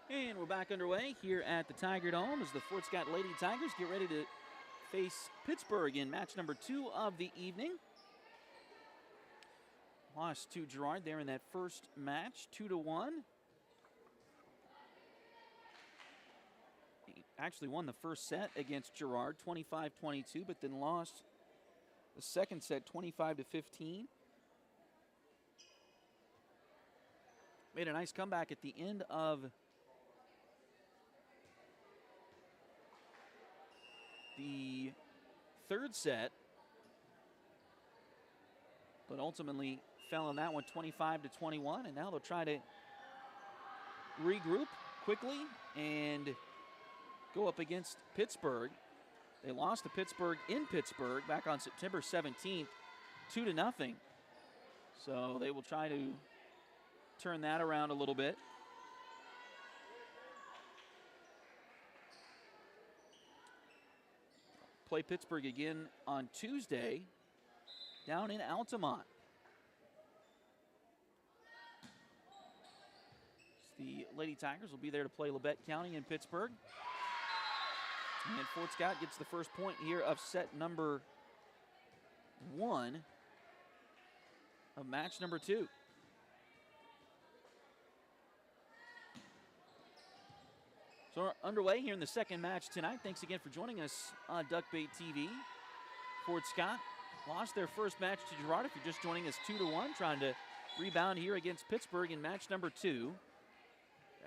And we're back underway here at the Tiger Dome as the Fort Scott Lady Tigers get ready to face Pittsburg in match number 2 of the evening. Lost to Girard there in that first match, 2-1. He actually won the first set against Girard, 25-22, but then lost the second set, 25-15. Made a nice comeback at the end of the third set, but ultimately fell in that one 25-21, and now they'll try to regroup quickly and go up against Pittsburg. They lost to Pittsburg in Pittsburg back on September 17th, 2-0. So they will try to turn that around a little bit. Play Pittsburgh again on Tuesday down in Altamont. The Lady Tigers will be there to play Labette County in Pittsburgh. And Fort Scott gets the first point here of set number 1 of match number 2. So we're underway here in the second match tonight. Thanks again for joining us on Duckbait TV. Fort Scott lost their first match to Girard. If you're just joining us, 2-1, trying to rebound here against Pittsburgh in match number 2.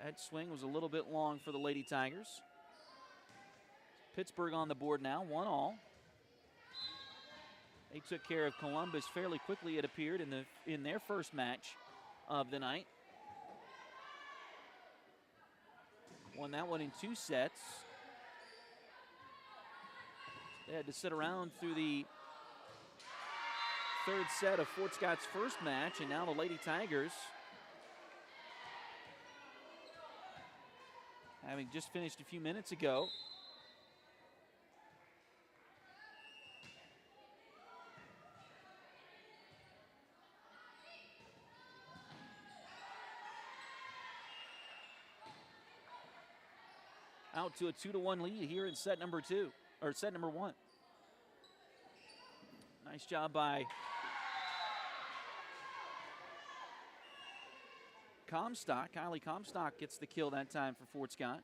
That swing was a little bit long for the Lady Tigers. Pittsburgh on the board now, 1-all. They took care of Columbus fairly quickly, it appeared, in their first match of the night. Won that one in 2 sets. They had to sit around through the third set of Fort Scott's first match, and now the Lady Tigers, having just finished a few minutes ago, out to a 2-1 lead here in set number 2, or set number 1. Nice job by Comstock. Kylie Comstock gets the kill that time for Fort Scott.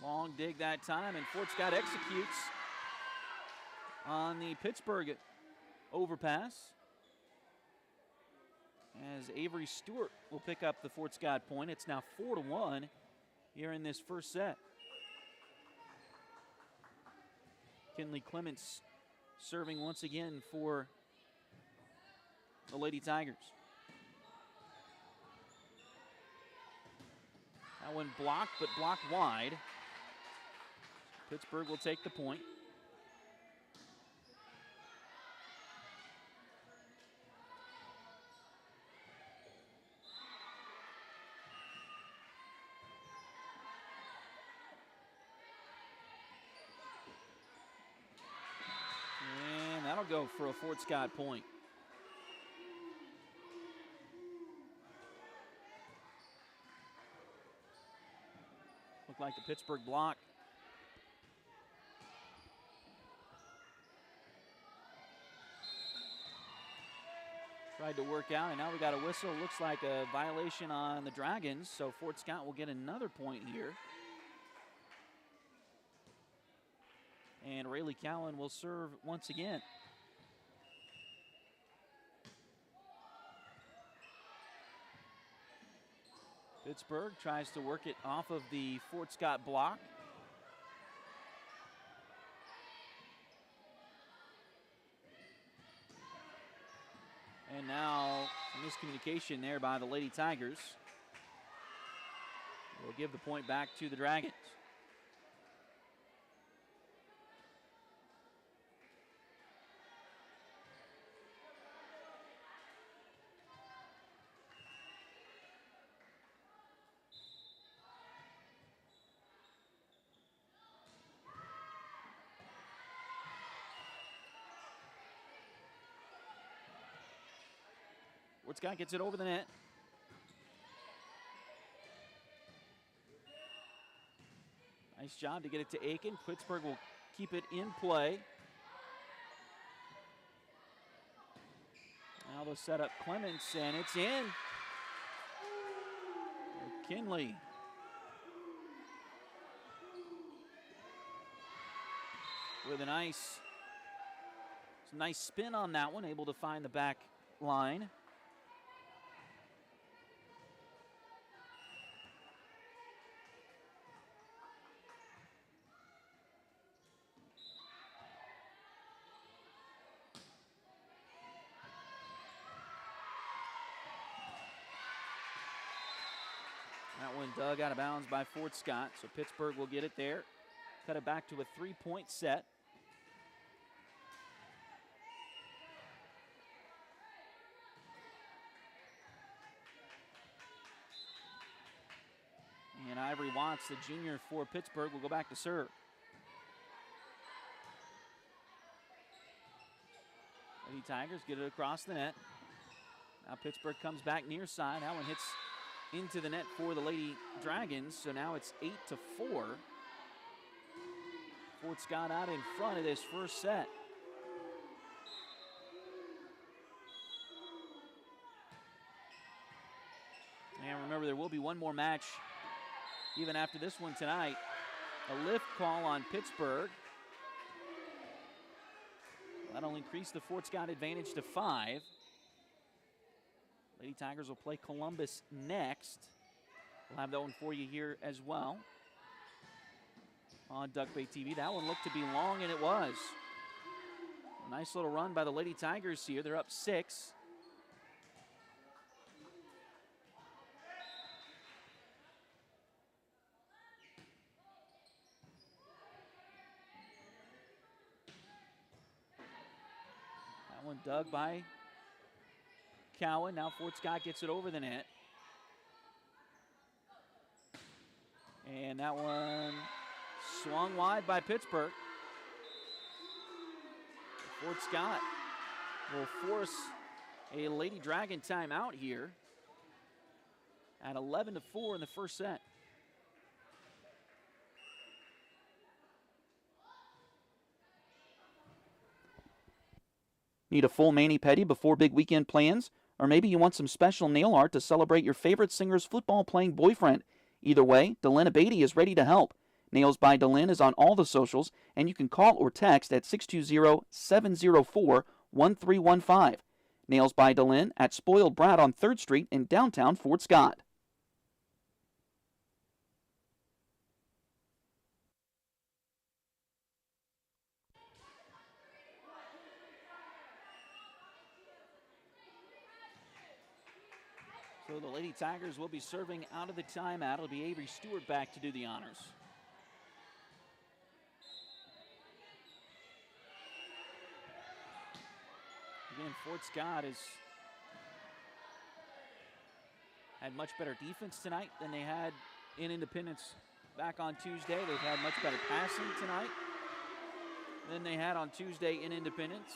Long dig that time, and Fort Scott executes on the Pittsburgh overpass, as Avery Stewart will pick up the Fort Scott point. It's now 4-1 here in this first set. Kinley Clements serving once again for the Lady Tigers. That one blocked, but blocked wide. Pittsburgh will take the point. And that'll go for a Fort Scott point. Looked like the Pittsburgh block tried to work out, and now we got a whistle. Looks like a violation on the Dragons, so Fort Scott will get another point here. And Rayleigh Cowan will serve once again. Pittsburgh tries to work it off of the Fort Scott block. And now a miscommunication there by the Lady Tigers. We'll give the point back to the Dragons. Fort Scott gets it over the net. Nice job to get it to Aiken. Pittsburg will keep it in play. Now they'll set up Clements, and it's in. Kinley. With a nice spin on that one, able to find the back line. That one dug out of bounds by Fort Scott, so Pittsburg will get it there. Cut it back to a 3-point set. And Ivory Watts, the junior for Pittsburg, will go back to serve. Lady Tigers get it across the net. Now Pittsburg comes back near side. That one hits into the net for the Lady Dragons, so now it's 8-4. Fort Scott out in front of this first set. And remember, there will be one more match even after this one tonight. A lift call on Pittsburg. That'll increase the Fort Scott advantage to 5. Lady Tigers will play Columbus next. We'll have that one for you here as well on Duck Bay TV. That one looked to be long, and it was. A nice little run by the Lady Tigers here. They're up 6. That one dug by Cowan. Now Fort Scott gets it over the net. And that one swung wide by Pittsburg. Fort Scott will force a Lady Dragon timeout here at 11-4 in the first set. Need a full mani-pedi before big weekend plans? Or maybe you want some special nail art to celebrate your favorite singer's football-playing boyfriend. Either way, Delyn Abatey is ready to help. Nails by Delyn is on all the socials, and you can call or text at 620-704-1315. Nails by Delyn at Spoiled Brat on 3rd Street in downtown Fort Scott. So the Lady Tigers will be serving out of the timeout. It'll be Avery Stewart back to do the honors. Again, Fort Scott has had much better defense tonight than they had in Independence back on Tuesday. They've had much better passing tonight than they had on Tuesday in Independence.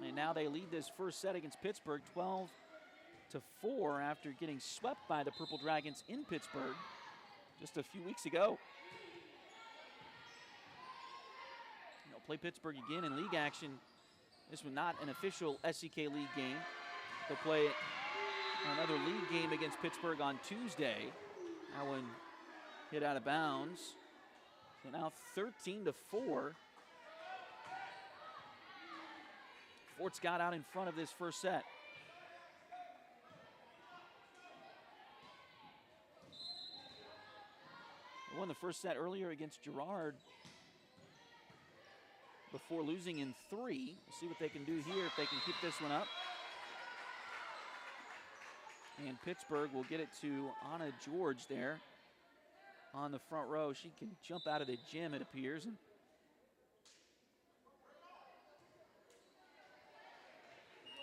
And now they lead this first set against Pittsburg 12-4 after getting swept by the Purple Dragons in Pittsburg just a few weeks ago. They'll play Pittsburg again in league action. This was not an official SEK League game. They'll play another league game against Pittsburgh on Tuesday. That one hit out of bounds. So now 13-4. Fort Scott out in front of this first set. They won the first set earlier against Girard before losing in 3. We'll see what they can do here, if they can keep this one up. And Pittsburgh will get it to Anna George there on the front row. She can jump out of the gym, it appears. And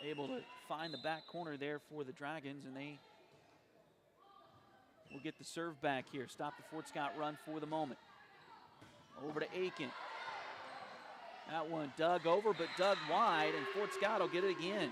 able to find the back corner there for the Dragons, and they will get the serve back here. Stop the Fort Scott run for the moment. Over to Aiken. That one dug over, but dug wide, and Fort Scott will get it again.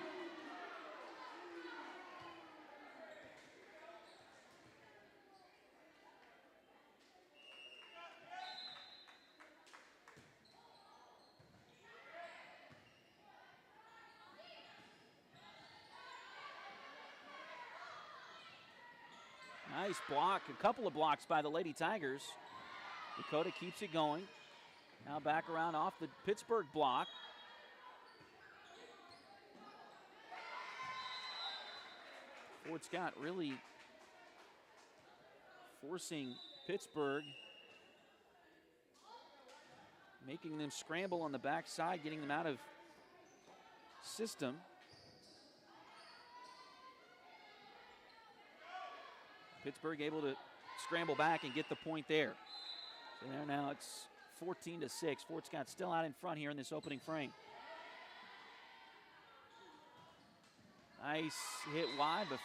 Nice block, a couple of blocks by the Lady Tigers. Dakota keeps it going. Now back around off the Pittsburgh block. Fort Scott really forcing Pittsburgh, making them scramble on the backside, getting them out of system. Pittsburgh able to scramble back and get the point there. So there now it's 14-6. Fort Scott still out in front here in this opening frame. Nice hit wide, but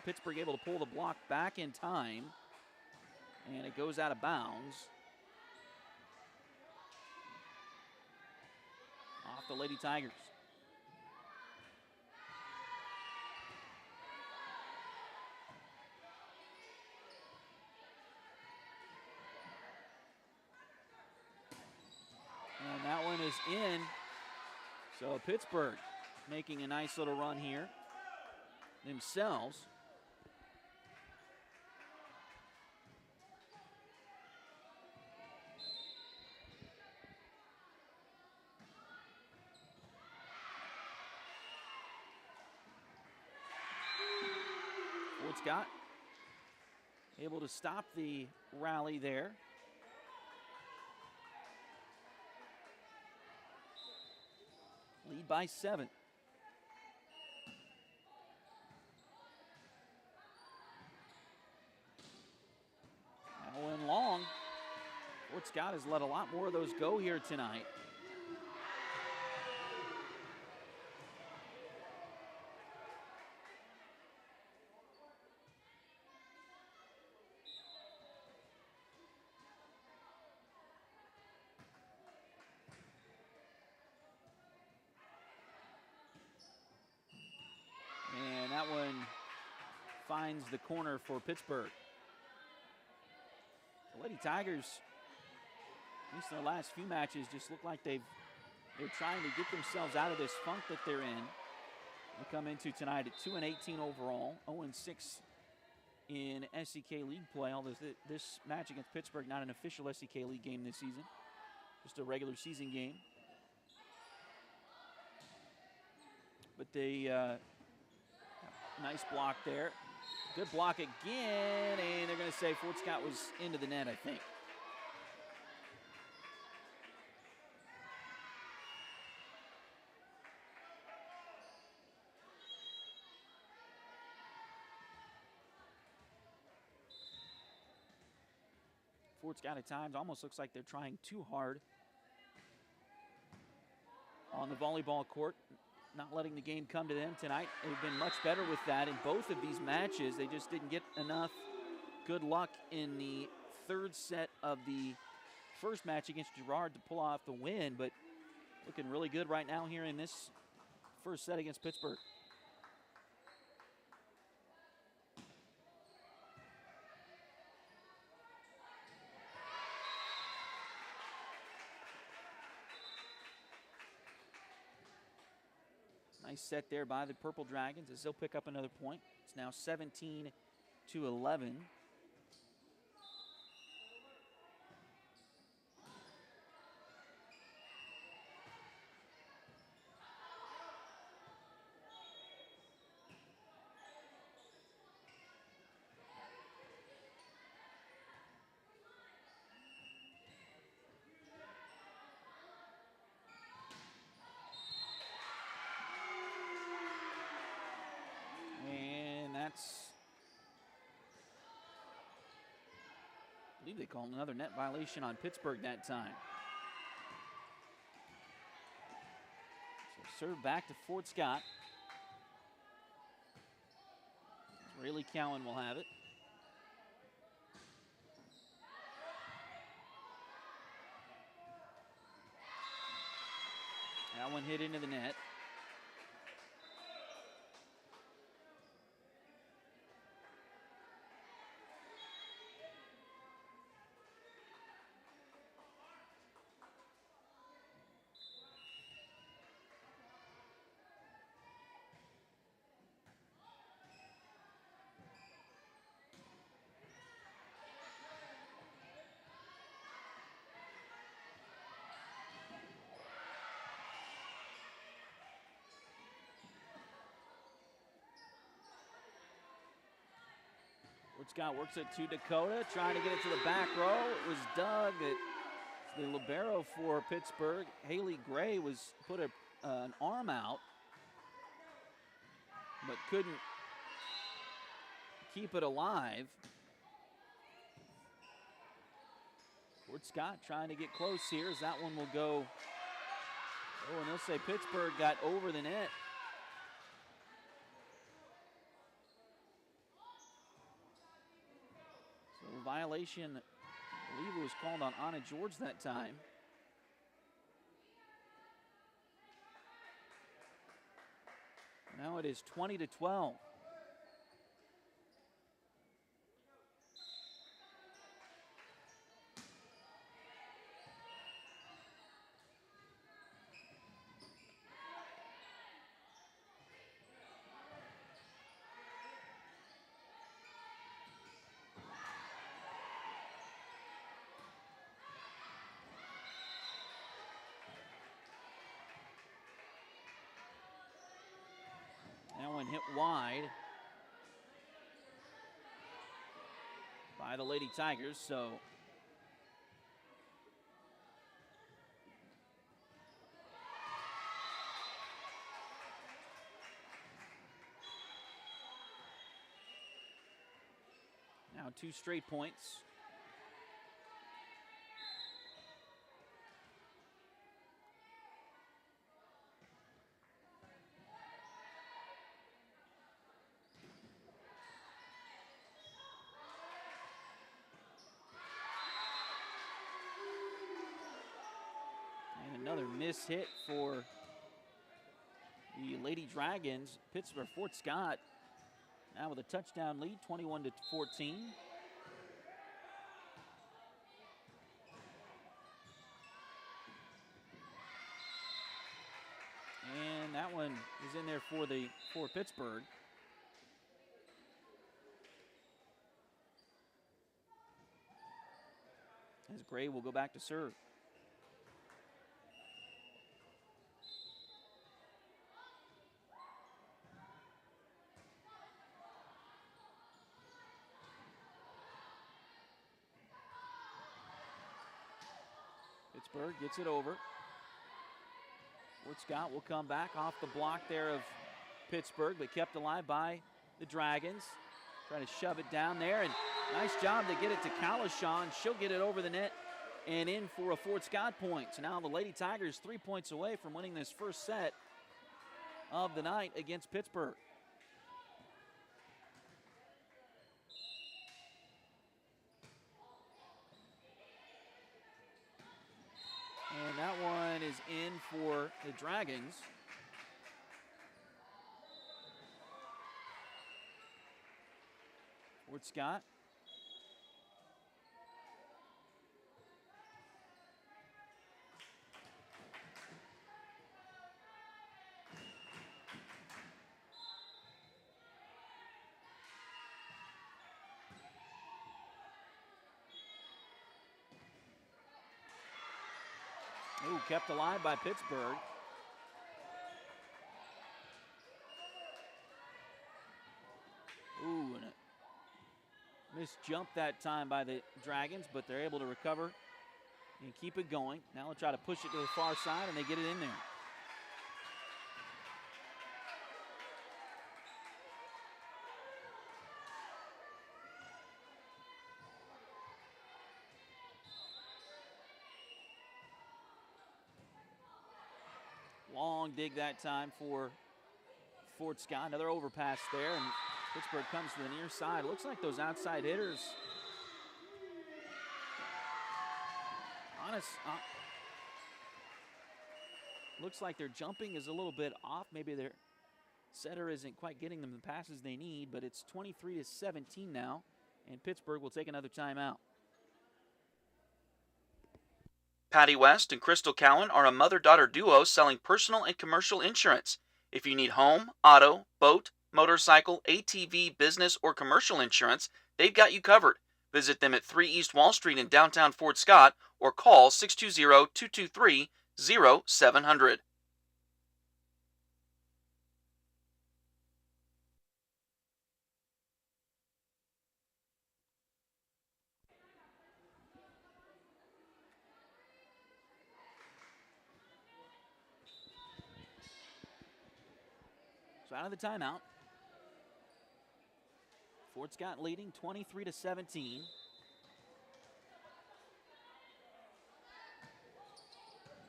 Pittsburgh able to pull the block back in time. And it goes out of bounds. Off the Lady Tigers. And that one is in. So Pittsburgh making a nice little run here themselves. Fort Scott able to stop the rally there. Lead by 7. Now in long. Fort Scott has let a lot more of those go here tonight. And that one finds the corner for Pittsburgh. The Lady Tigers, at least in their last few matches, just look like they're trying to get themselves out of this funk that they're in. They come into tonight at 2-18 overall, 0-6 in SEK League play. Although this match against Pittsburgh, not an official SEK League game this season, just a regular season game. But they nice block there. Good block again, and they're going to say Fort Scott was into the net, I think. Fort Scott at times almost looks like they're trying too hard on the volleyball court, not letting the game come to them tonight. They've been much better with that in both of these matches. They just didn't get enough good luck in the third set of the first match against Girard to pull off the win, but looking really good right now here in this first set against Pittsburgh. Nice set there by the Purple Dragons as they'll pick up another point. It's now 17-11. I believe they called another net violation on Pittsburgh that time. So serve back to Fort Scott. Rayleigh Cowan will have it. That one hit into the net. Fort Scott works it to Dakota, trying to get it to the back row. It was Doug, the libero for Pittsburgh. Haley Gray put an arm out, but couldn't keep it alive. Fort Scott trying to get close here as that one will go. Oh, and they'll say Pittsburgh got over the net. So violation, I believe it was called on Anna George that time. Now it is 20-12. That one hit wide by the Lady Tigers, so now 2 straight points. Another miss hit for the Lady Dragons. Pittsburgh Fort Scott now with a touchdown lead, 21-14. And that one is in there for Pittsburgh. As Gray will go back to serve. Pittsburgh gets it over. Fort Scott will come back off the block there of Pittsburgh, but kept alive by the Dragons. Trying to shove it down there, and nice job to get it to Kalashan. She'll get it over the net and in for a Fort Scott point. So now the Lady Tigers 3 points away from winning this first set of the night against Pittsburgh. And that one is in for the Dragons. Fort Scott. Ooh, kept alive by Pittsburgh. Ooh, and a missed jump that time by the Dragons, but they're able to recover and keep it going. Now they'll try to push it to the far side, and they get it in there. Long dig that time for Fort Scott. Another overpass there, and Pittsburgh comes to the near side. It looks like those outside hitters. Looks like their jumping is a little bit off. Maybe their setter isn't quite getting them the passes they need, but it's 23-17 now, and Pittsburgh will take another timeout. Patty West and Crystal Cowan are a mother-daughter duo selling personal and commercial insurance. If you need home, auto, boat, motorcycle, ATV, business, or commercial insurance, they've got you covered. Visit them at 3 East Wall Street in downtown Fort Scott or call 620-223-0700. out of the timeout. Fort Scott leading 23-17.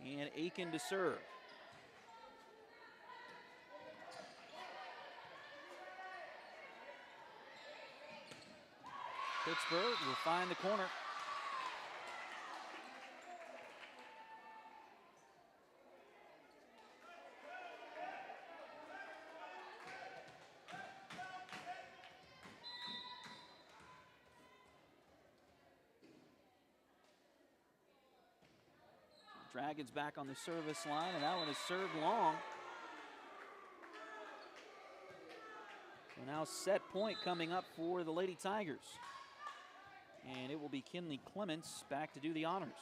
And Aiken to serve. Pittsburgh will find the corner. Dragons back on the service line, and that one is served long. So now set point coming up for the Lady Tigers. And it will be Kinley Clements back to do the honors.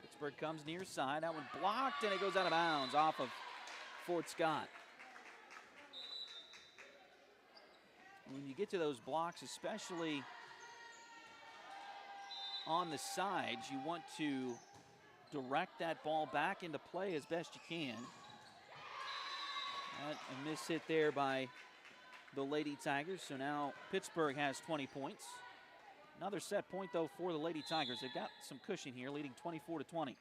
Pittsburgh comes near side. That one blocked, and it goes out of bounds off of Fort Scott. When you get to those blocks, especially on the sides, you want to direct that ball back into play as best you can. A miss hit there by the Lady Tigers, so now Pittsburgh has 20 points. Another set point, though, for the Lady Tigers. They've got some cushion here, leading 24-20.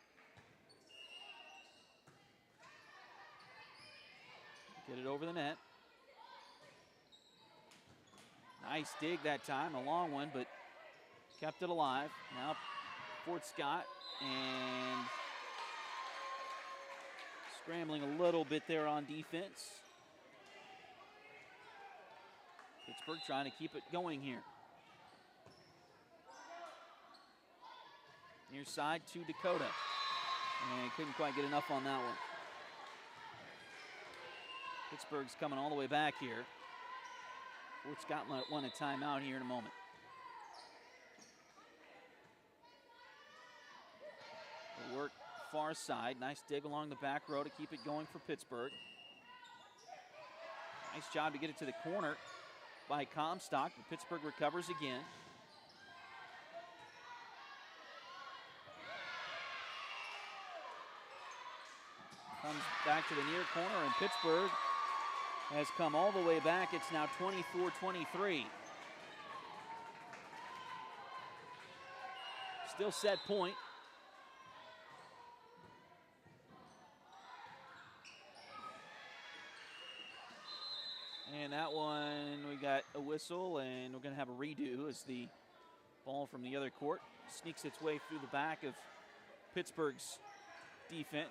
Get it over the net. Nice dig that time, a long one, but kept it alive. Now Fort Scott, and scrambling a little bit there on defense. Pittsburgh trying to keep it going here. Near side to Dakota, and couldn't quite get enough on that one. Pittsburgh's coming all the way back here. Fort Scott might want a timeout here in a moment. The work far side. Nice dig along the back row to keep it going for Pittsburgh. Nice job to get it to the corner by Comstock, but Pittsburgh recovers again. Comes back to the near corner, and Pittsburgh has come all the way back. It's now 24-23. Still set point. And that one, we got a whistle, and we're going to have a redo as the ball from the other court sneaks its way through the back of Pittsburgh's defense.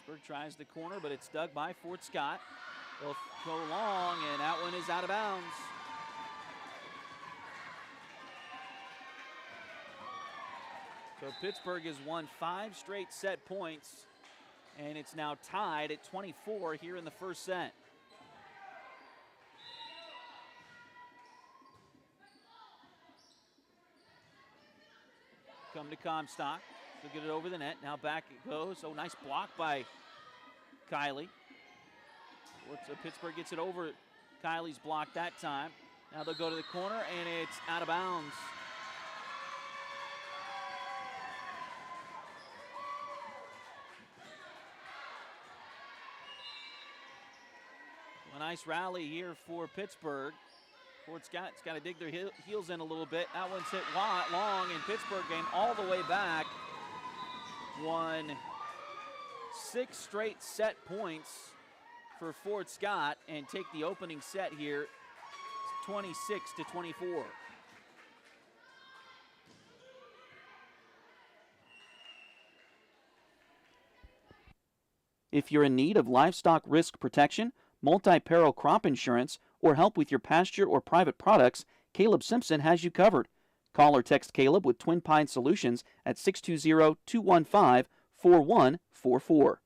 Pittsburgh tries the corner, but it's dug by Fort Scott. They'll go long, and that one is out of bounds. So Pittsburgh has won 5 straight set points, and it's now tied at 24 here in the first set. Come to Comstock. She'll get it over the net. Now back it goes. Oh, nice block by Kylie. Pittsburgh gets it over Kylie's block that time. Now they'll go to the corner, and it's out of bounds. A nice rally here for Pittsburgh. Fort Scott's got to dig their heels in a little bit. That one's hit long, and Pittsburgh came all the way back. Won 6 straight set points for Fort Scott and take the opening set here 26-24. If you're in need of livestock risk protection, multi-peril crop insurance, or help with your pasture or private products, Caleb Simpson has you covered. Call or text Caleb with Twin Pines Solutions at 620-215-4144.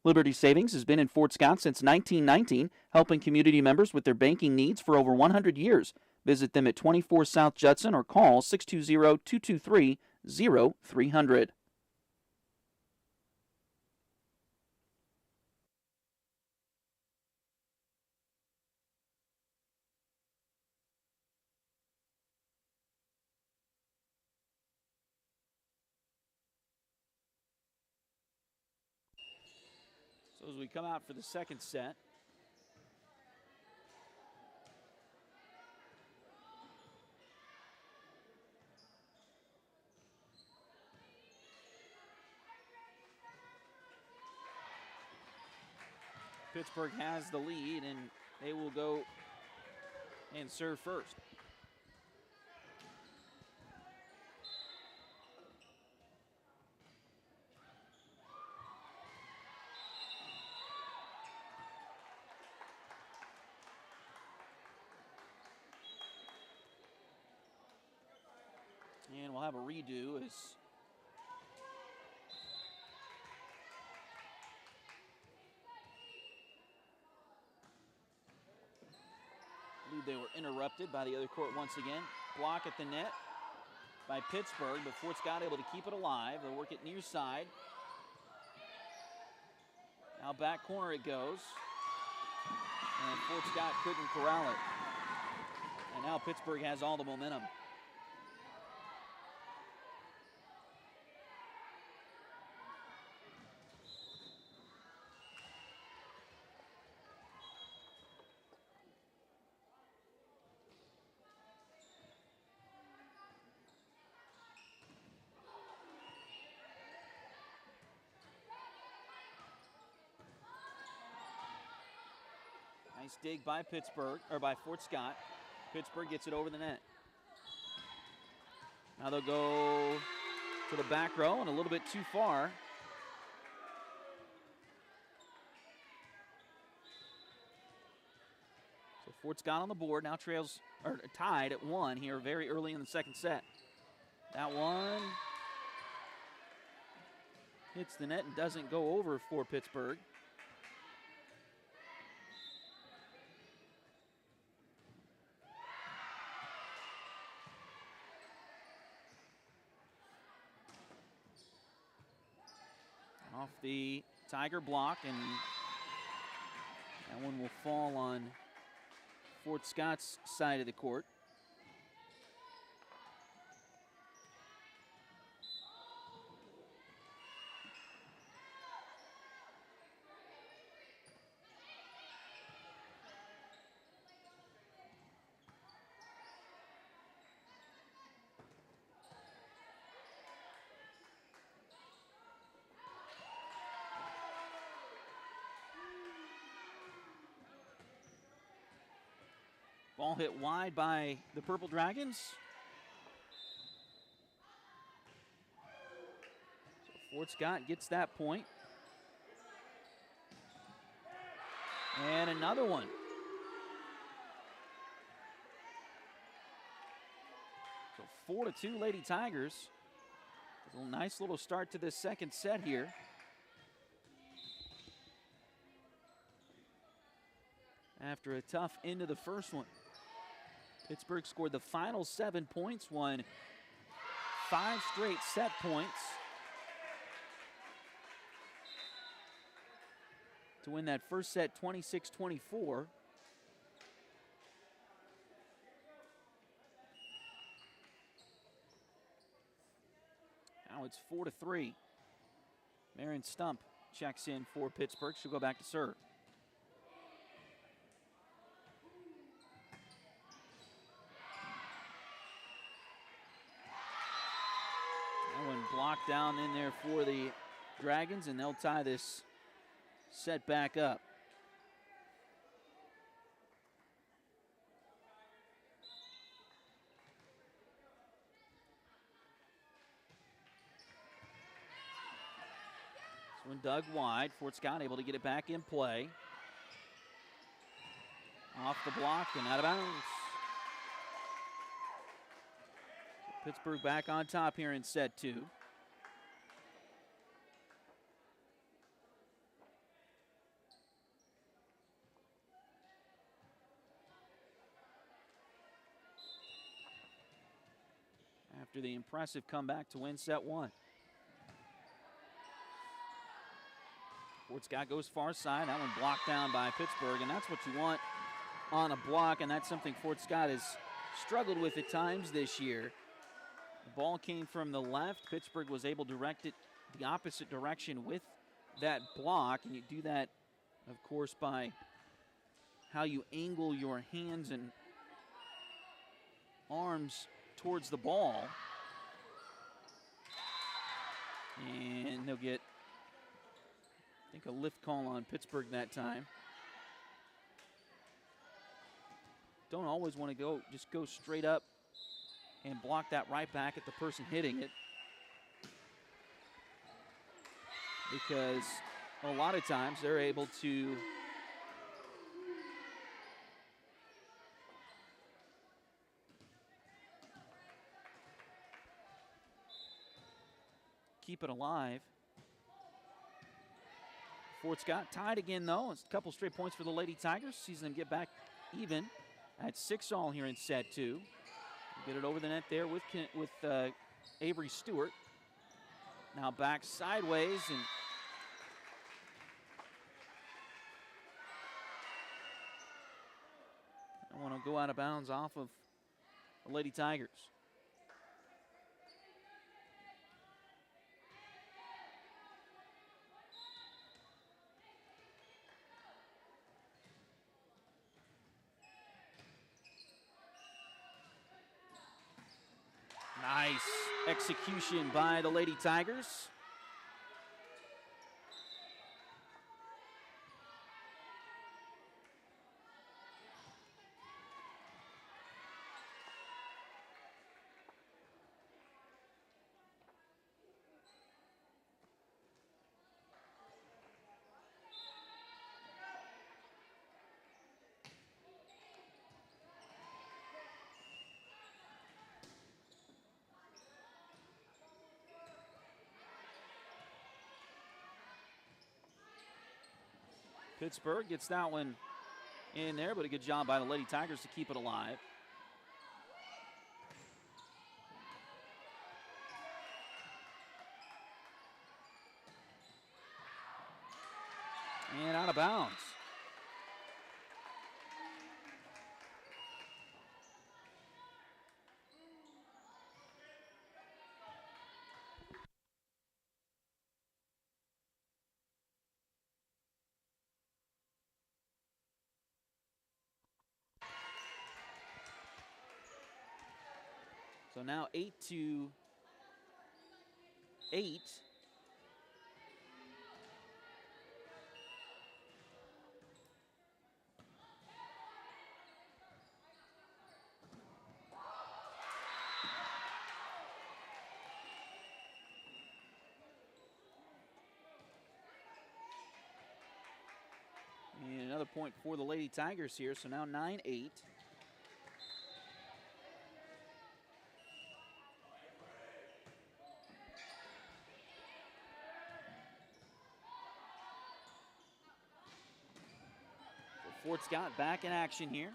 Liberty Savings has been in Fort Scott since 1919, helping community members with their banking needs for over 100 years. Visit them at 24 South Judson or call 620-223-0300. So as we come out for the second set, Pittsburgh has the lead, and they will go and serve first. And we'll have a redo as they were interrupted by the other court once again. Block at the net by Pittsburgh, but Fort Scott able to keep it alive. They'll work it near side. Now back corner it goes. And Fort Scott couldn't corral it. And now Pittsburgh has all the momentum. Nice dig by Pittsburgh, or by Fort Scott. Pittsburgh gets it over the net. Now they'll go to the back row and a little bit too far. So Fort Scott on the board, now trails, or tied at 1 here very early in the second set. That one hits the net and doesn't go over for Pittsburgh. Off the Tiger block, and that one will fall on Fort Scott's side of the court. Ball hit wide by the Purple Dragons. So Fort Scott gets that point. And another one. So 4-2 Lady Tigers. A nice little start to this second set here. After a tough end of the first one. Pittsburgh scored the final 7 points, won 5 straight set points to win that first set 26-24. Now it's 4-3. Marion Stump checks in for Pittsburgh. She'll go back to serve. Blocked down in there for the Dragons, and they'll tie this set back up. This one dug wide. Fort Scott able to get it back in play. Off the block and out of bounds. Pittsburgh back on top here in set 2. after the impressive comeback to win set one. Fort Scott goes far side. That one blocked down by Pittsburg, and that's what you want on a block, and that's something Fort Scott has struggled with at times this year. The ball came from the left. Pittsburg was able to direct it the opposite direction with that block, and you do that, of course, by how you angle your hands and arms towards the ball. And they'll get, I think, a lift call on Pittsburg that time. Don't always want to just go straight up and block that right back at the person hitting it, because a lot of times they're able to keep it alive. Fort Scott tied again, though. It's a couple straight points for the Lady Tigers. Sees them get back even at 6-all here in set two. Get it over the net there with Avery Stewart. Now back sideways, and I want to go out of bounds off of the Lady Tigers. Nice execution by the Lady Tigers. Pittsburg gets that one in there, but a good job by the Lady Tigers to keep it alive. And out of bounds. So now 8-8. And another point for the Lady Tigers here, so now 9-8. Fort Scott back in action here.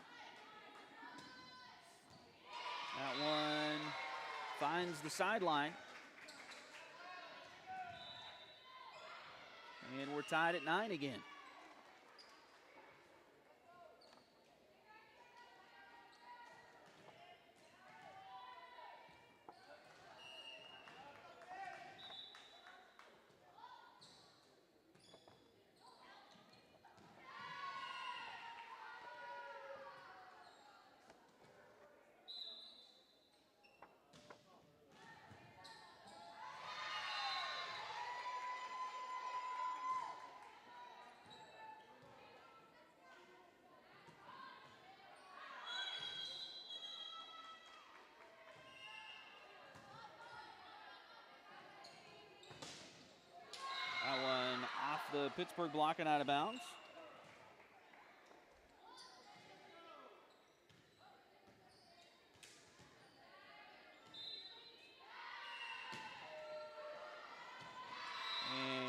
That one finds the sideline. And we're tied at 9 again. That one off the Pittsburgh block and out of bounds.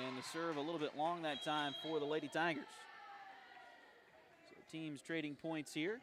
And the serve a little bit long that time for the Lady Tigers. So teams trading points here.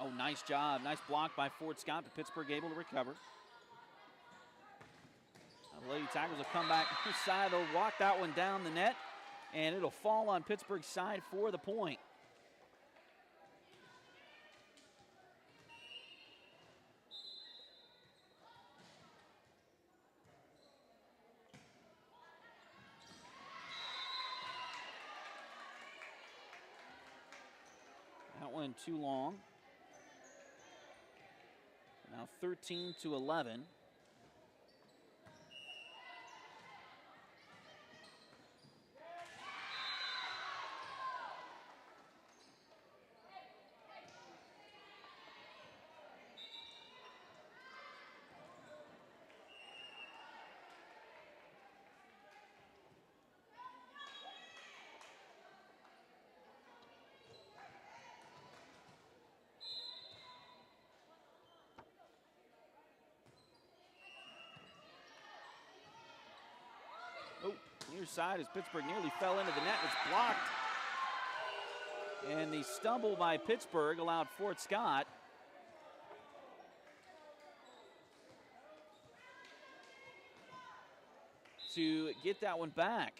Oh, nice job. Nice block by Fort Scott, but Pittsburgh able to recover. The Lady Tigers will come back side. They'll walk that one down the net, and it'll fall on Pittsburgh's side for the point. That one too long. Now 13-11. Oh, near side as Pittsburgh nearly fell into the net. It's blocked. And the stumble by Pittsburgh allowed Fort Scott to get that one back.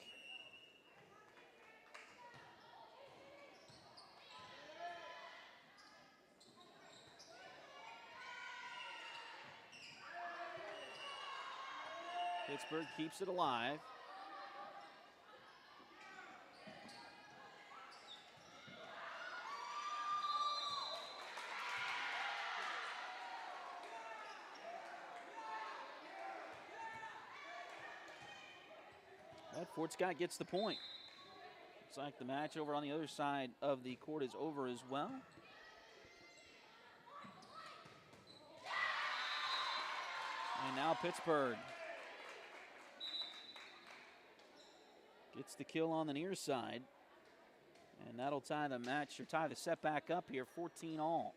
Pittsburgh keeps it alive. But Fort Scott gets the point. Looks like the match over on the other side of the court is over as well. And now Pittsburgh gets the kill on the near side. And that'll tie the match, or tie the set back up here, 14 all.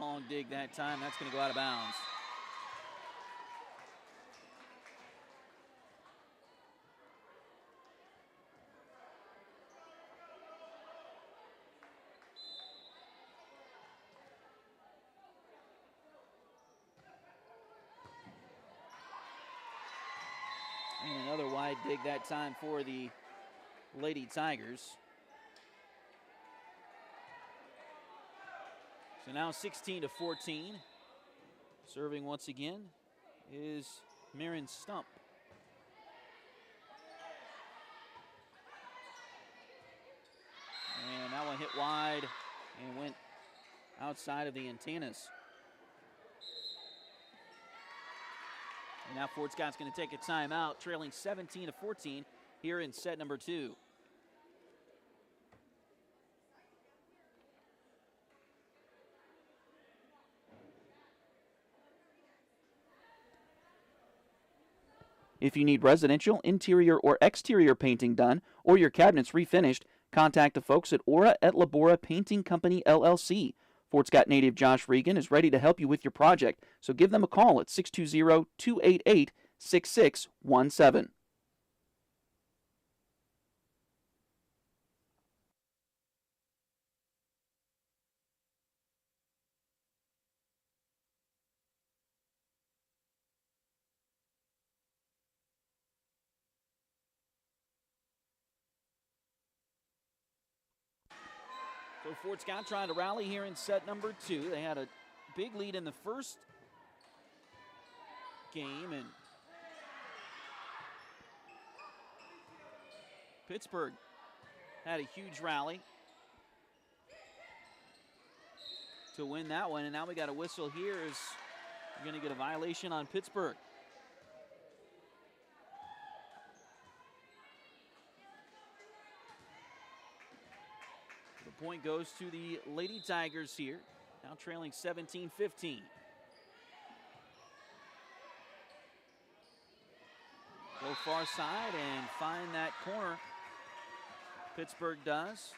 Long dig that time. That's going to go out of bounds. And another wide dig that time for the Lady Tigers. So now 16-14. Serving once again is Mirren Stump. And that one hit wide and went outside of the antennas. And now Fort Scott's going to take a timeout, trailing 17-14 here in set number 2. If you need residential, interior, or exterior painting done, or your cabinets refinished, contact the folks at Aura et Labora Painting Company, LLC. Fort Scott native Josh Regan is ready to help you with your project, so give them a call at 620-288-6617. So Fort Scott trying to rally here in set number 2. They had a big lead in the first game, and Pittsburgh had a huge rally to win that one, and now we got a whistle here as we're going to get a violation on Pittsburgh. The point goes to the Lady Tigers here, now trailing 17-15. So far side and find that corner. Pittsburgh does.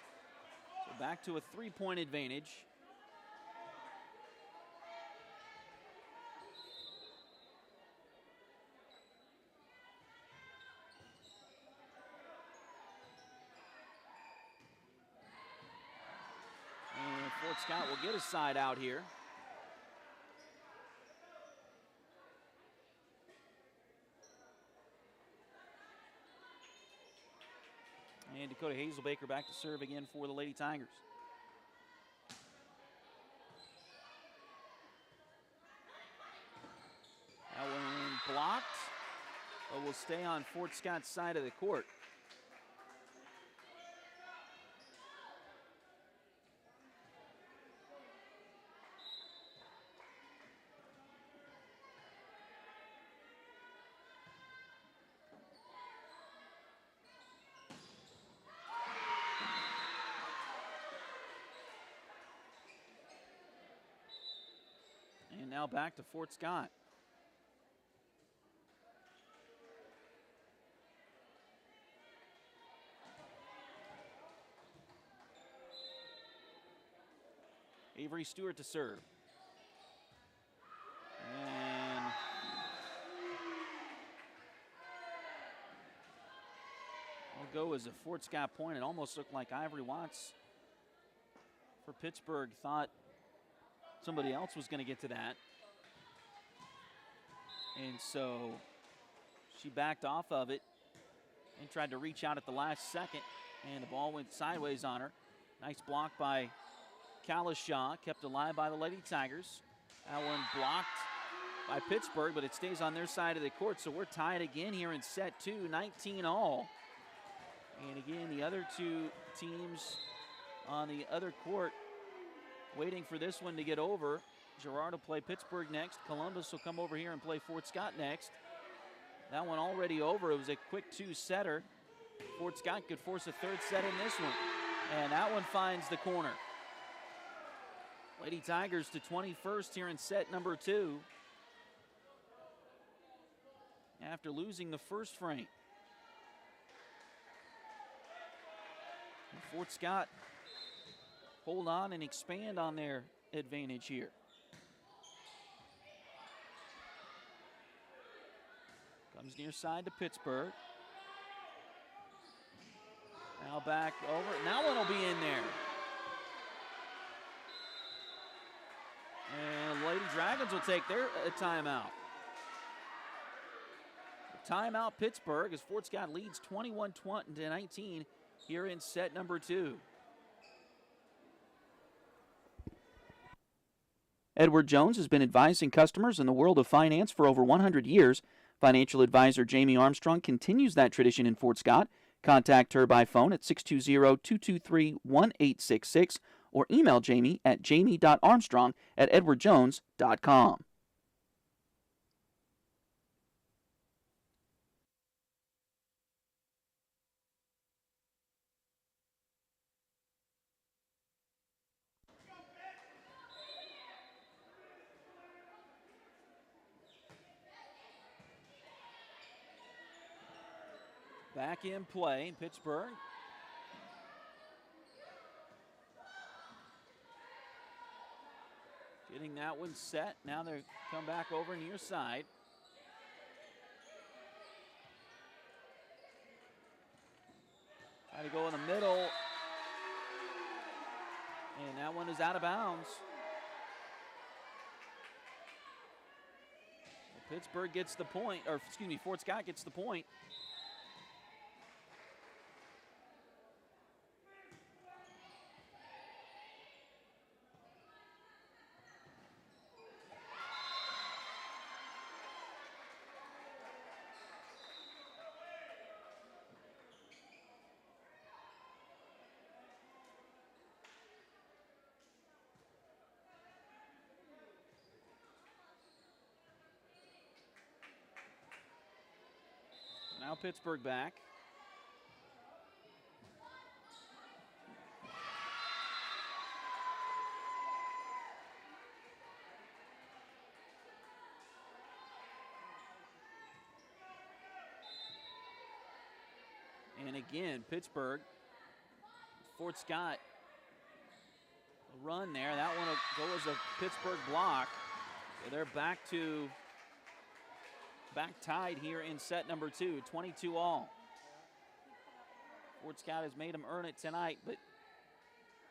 So back to a 3-point advantage. And Fort Scott will get a side out here. And Dakota Hazelbaker back to serve again for the Lady Tigers. That one blocked, but will stay on Fort Scott's side of the court. And now back to Fort Scott. Avery Stewart to serve. And will go as a Fort Scott point. It almost looked like Ivory Watts for Pittsburgh thought somebody else was going to get to that. And so she backed off of it and tried to reach out at the last second, and the ball went sideways on her. Nice block by Kalishaw, kept alive by the Lady Tigers. That one blocked by Pittsburgh, but it stays on their side of the court, so we're tied again here in set two, 19 all. And again, the other two teams on the other court waiting for this one to get over. Girard will play Pittsburgh next. Columbus will come over here and play Fort Scott next. That one already over. It was a quick two-setter. Fort Scott could force a third set in this one. And that one finds the corner. Lady Tigers to 21st here in set number two, after losing the first frame. And Fort Scott hold on and expand on their advantage here. Comes near side to Pittsburgh. Now back over. Now one will be in there. And Lady Dragons will take their timeout. Timeout Pittsburgh as Fort Scott leads 21-19 here in set number two. Edward Jones has been advising customers in the world of finance for over 100 years. Financial advisor Jamie Armstrong continues that tradition in Fort Scott. Contact her by phone at 620-223-1866 or email Jamie at jamie.armstrong@edwardjones.com. Back in play in Pittsburgh. Getting that one set. Now they come back over near side. Try to go in the middle. And that one is out of bounds. Well, Pittsburgh gets the point, or excuse me, Fort Scott gets the point. Now Pittsburgh back. And again, Pittsburg, Fort Scott, a run there. That one will go as a Pittsburg block. So they're back tied here in set number 2, 22 all. Fort Scott has made them earn it tonight, but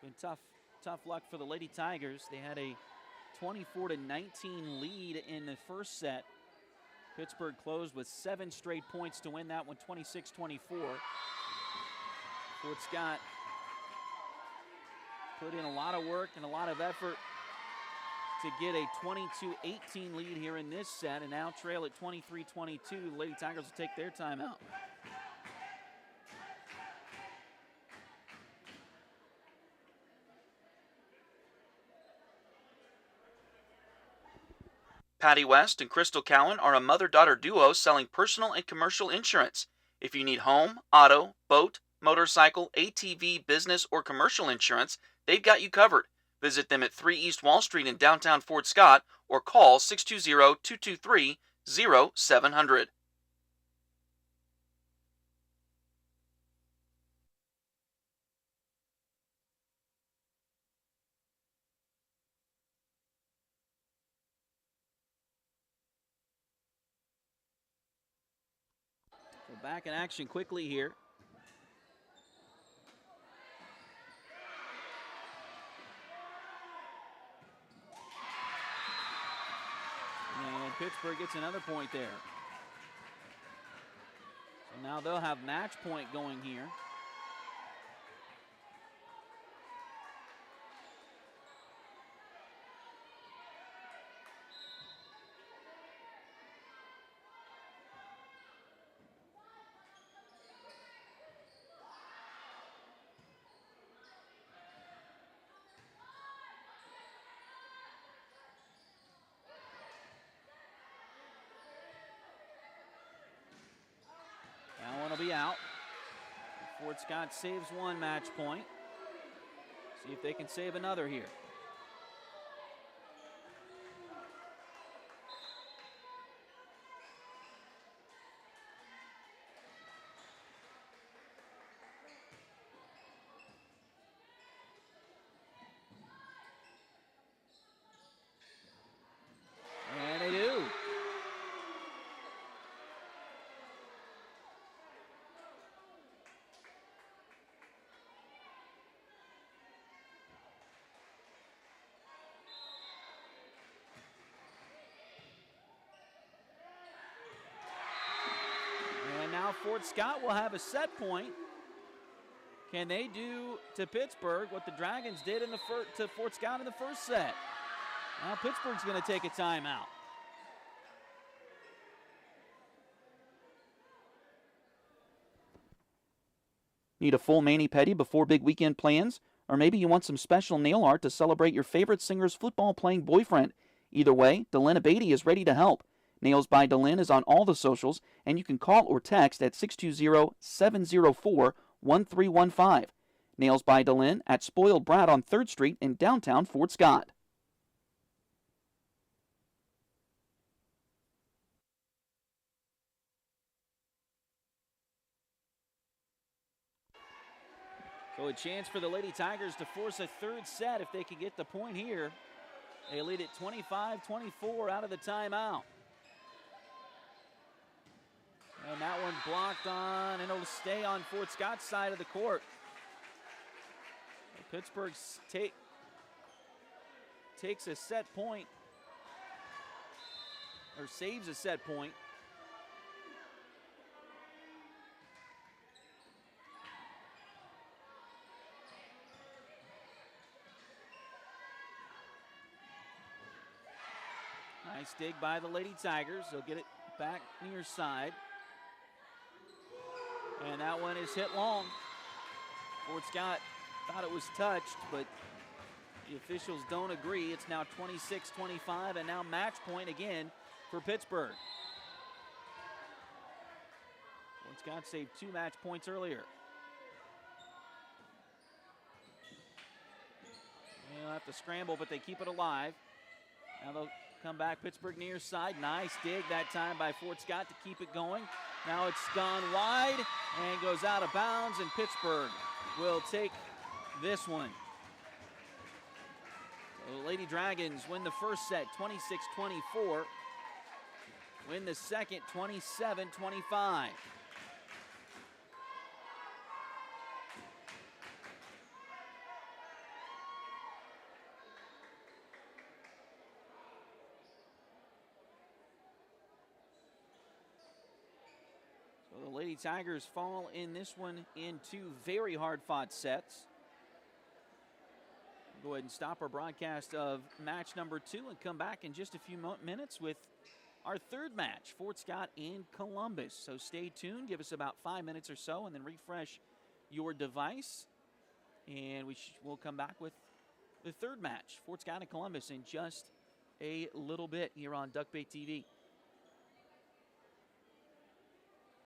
been tough luck for the Lady Tigers. They had a 24-19 lead in the first set. Pittsburg closed with 7 straight points to win that one, 26-24. Fort Scott put in a lot of work and a lot of effort to get a 22-18 lead here in this set, and now trail at 23-22. The Lady Tigers will take their timeout. Patty West and Crystal Cowan are a mother-daughter duo selling personal and commercial insurance. If you need home, auto, boat, motorcycle, ATV, business, or commercial insurance, they've got you covered. Visit them at 3 East Wall Street in downtown Fort Scott or call 620-223-0700. So back in action quickly here. And Pittsburgh gets another point there. So now they'll have match point going here. That one will be out. Fort Scott saves one match point. See if they can save another here. And they do. And now Fort Scott will have a set point. Can they do to Pittsburgh what the Dragons did to Fort Scott in the first set? Now Pittsburgh's going to take a timeout. Need a full mani-pedi before big weekend plans? Or maybe you want some special nail art to celebrate your favorite singer's football-playing boyfriend? Either way, Delina Beatty is ready to help. Nails by Delin is on all the socials, and you can call or text at 620-704-1315. Nails by Delin at Spoiled Brat on 3rd Street in downtown Fort Scott. So a chance for the Lady Tigers to force a third set if they can get the point here. They lead at 25-24 out of the timeout. And that one blocked on, and it'll stay on Fort Scott's side of the court. Pittsburgh takes a set point, or saves a set point. Nice dig by the Lady Tigers. They'll get it back near side. And that one is hit long. Fort Scott thought it was touched, but the officials don't agree. It's now 26-25, and now match point again for Pittsburgh. Fort Scott saved 2 match points earlier. They'll have to scramble, but they keep it alive. Now they'll come back. Pittsburg near side. Nice dig that time by Fort Scott to keep it going. Now it's gone wide and goes out of bounds, and Pittsburg will take this one. So the Lady Dragons win the first set 26-24. Win the second 27-25. So the Lady Tigers fall in this one in two very hard-fought sets. Go ahead and stop our broadcast of match number 2 and come back in just a few minutes with our third match, Fort Scott and Columbus. So stay tuned, give us about 5 minutes or so, and then refresh your device. And we'll come back with the third match, Fort Scott and Columbus, in just a little bit here on Duck Bay TV.